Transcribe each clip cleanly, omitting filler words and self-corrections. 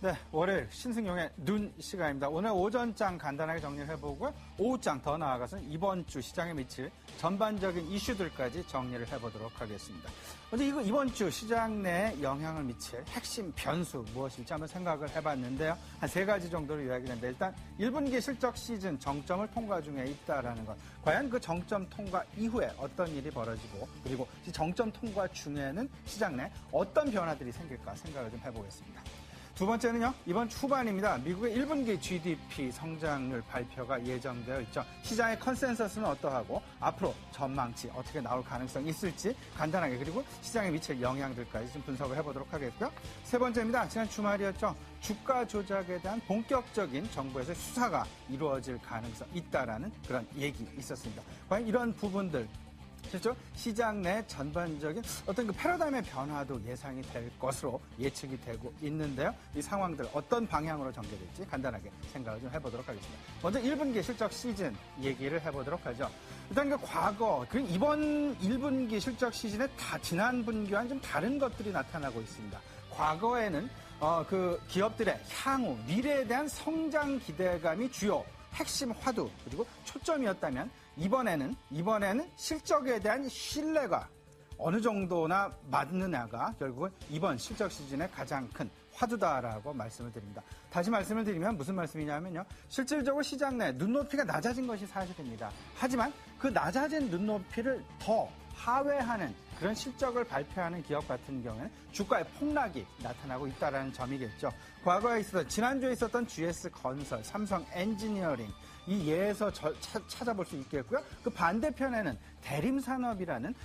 네, 월요일 신승용의 눈 시간입니다. 오늘 오전장 간단하게 정리를 해보고요. 오후장 더 나아가서는 이번 주 시장에 미칠 전반적인 이슈들까지 정리를 해보도록 하겠습니다. 먼저 이번 주 시장 내에 영향을 미칠 핵심 변수 무엇일지 한번 생각을 해봤는데요. 한 세 가지 정도로 요약이 되는데 일단 1분기 실적 시즌 정점을 통과 중에 있다라는 것. 과연 그 정점 통과 이후에 어떤 일이 벌어지고 그리고 정점 통과 중에는 시장 내 어떤 변화들이 생길까 생각을 좀 해보겠습니다. 두 번째는요, 이번 후반입니다. 미국의 1분기 GDP 성장률 발표가 예정되어 있죠. 시장의 컨센서스는 어떠하고 앞으로 전망치 어떻게 나올 가능성이 있을지 간단하게 그리고 시장에 미칠 영향들까지 좀 분석을 해보도록 하겠고요. 세 번째입니다. 지난 주말이었죠. 주가 조작에 대한 본격적인 정부에서의 수사가 이루어질 가능성이 있다라는 그런 얘기 있었습니다. 과연 이런 부분들 실제로 시장 내 전반적인 어떤 그 패러다임의 변화도 예상이 될 것으로 예측이 되고 있는데요. 이 상황들 어떤 방향으로 전개될지 간단하게 생각을 좀 해보도록 하겠습니다. 먼저 1분기 실적 시즌 얘기를 해보도록 하죠. 일단 그 과거, 그리고 이번 1분기 실적 시즌에 지난 분기와는 좀 다른 것들이 나타나고 있습니다. 과거에는 그 기업들의 향후 미래에 대한 성장 기대감이 주요 핵심 화두 그리고 초점이었다면 이번에는 실적에 대한 신뢰가 어느 정도나 맞느냐가 결국은 이번 실적 시즌의 가장 큰 화두다라고 말씀을 드립니다. 다시 말씀을 드리면 무슨 말씀이냐면요. 실질적으로 시장 내 눈높이가 낮아진 것이 사실입니다. 하지만 그 낮아진 눈높이를 더 하회하는 그런 실적을 발표하는 기업 같은 경우에는 주가의 폭락이 나타나고 있다는 점이겠죠. 과거에 지난주에 있었던 GS건설, 삼성 엔지니어링 이 예에서 찾아볼 수 있겠고요. 그 반대편에는 대림산업이라는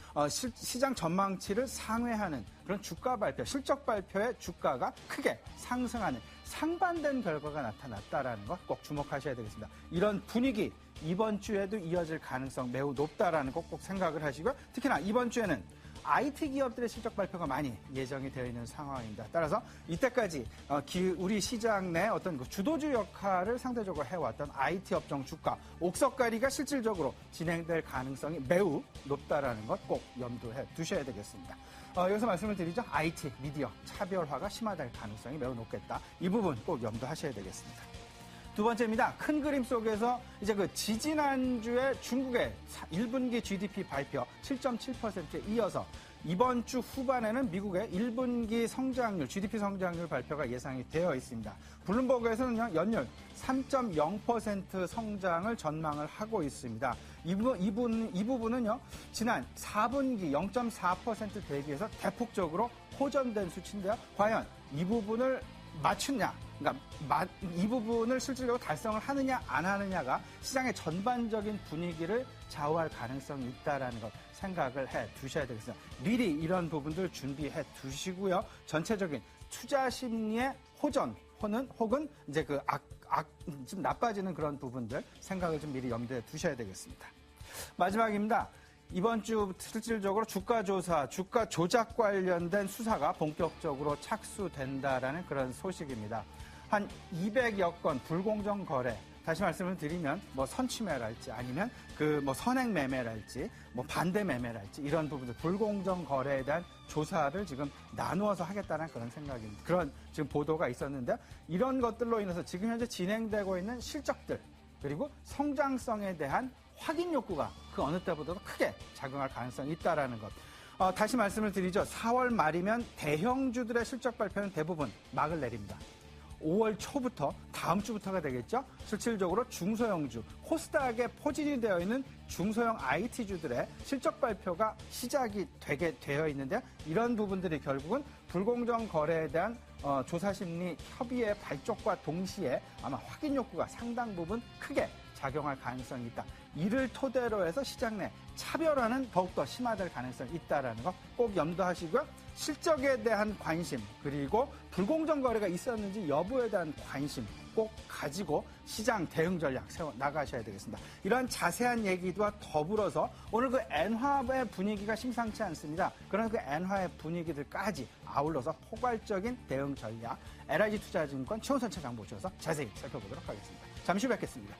시장 전망치를 상회하는 그런 주가 발표, 실적 발표의 주가가 크게 상승하는 상반된 결과가 나타났다라는 것 꼭 주목하셔야 되겠습니다. 이런 분위기 이번 주에도 이어질 가능성 매우 높다라는 것 꼭 생각을 하시고요. 특히나 이번 주에는 IT 기업들의 실적 발표가 많이 예정이 되어 있는 상황입니다. 따라서 이때까지 우리 시장 내 어떤 그 주도주 역할을 상대적으로 해왔던 IT 업종 주가 옥석가리가 실질적으로 진행될 가능성이 매우 높다라는 것 꼭 염두해 두셔야 되겠습니다. 여기서 말씀을 드리죠. IT, 미디어 차별화가 심화될 가능성이 매우 높겠다. 이 부분 꼭 염두하셔야 되겠습니다. 두 번째입니다. 큰 그림 속에서 이제 그 지지난주에 중국의 1분기 GDP 발표 7.7%에 이어서 이번 주 후반에는 미국의 1분기 성장률, GDP 성장률 발표가 예상이 되어 있습니다. 블룸버그에서는 연율 3.0% 성장을 전망을 하고 있습니다. 이 부분은요, 지난 4분기 0.4% 대비해서 대폭적으로 호전된 수치인데요. 과연 이 부분을 맞추냐, 그러니까 이 부분을 실질적으로 달성을 하느냐 안 하느냐가 시장의 전반적인 분위기를 좌우할 가능성이 있다라는 것 생각을 해 두셔야 되겠습니다. 미리 이런 부분들 준비해 두시고요. 전체적인 투자 심리의 호전 혹은 이제 좀 나빠지는 그런 부분들 생각을 좀 미리 염두에 두셔야 되겠습니다. 마지막입니다. 이번 주 실질적으로 주가 조사, 주가 조작 관련된 수사가 본격적으로 착수된다라는 그런 소식입니다. 한 200여 건 불공정 거래, 다시 말씀을 드리면 선취매랄지 아니면 선행 매매랄지 반대 매매랄지 이런 부분들 불공정 거래에 대한 조사를 지금 나누어서 하겠다는 그런 생각입니다. 그런 지금 보도가 있었는데 이런 것들로 인해서 지금 현재 진행되고 있는 실적들 그리고 성장성에 대한 확인 욕구가 그 어느 때보다도 크게 작용할 가능성이 있다라는 것. 다시 말씀을 드리죠. 4월 말이면 대형주들의 실적 발표는 대부분 막을 내립니다. 5월 초부터 다음 주부터가 되겠죠. 실질적으로 중소형주, 코스닥에 포진이 되어 있는 중소형 IT주들의 실적 발표가 시작이 되게 되어 있는데 이런 부분들이 결국은 불공정 거래에 대한 조사 심리 협의의 발족과 동시에 아마 확인 욕구가 상당 부분 크게 작용할 가능성이 있다. 이를 토대로 해서 시장 내 차별화는 더욱더 심화될 가능성이 있다는 거 꼭 염두하시고요. 실적에 대한 관심 그리고 불공정 거래가 있었는지 여부에 대한 관심 꼭 가지고 시장 대응 전략 세워 나가셔야 되겠습니다. 이런 자세한 얘기와 더불어서 오늘 그 엔화의 분위기가 심상치 않습니다. 그런 그 엔화의 분위기들까지 아울러서 포괄적인 대응 전략 LIG투자증권 최원선 차장 모셔서 자세히 살펴보도록 하겠습니다. 잠시 후 뵙겠습니다.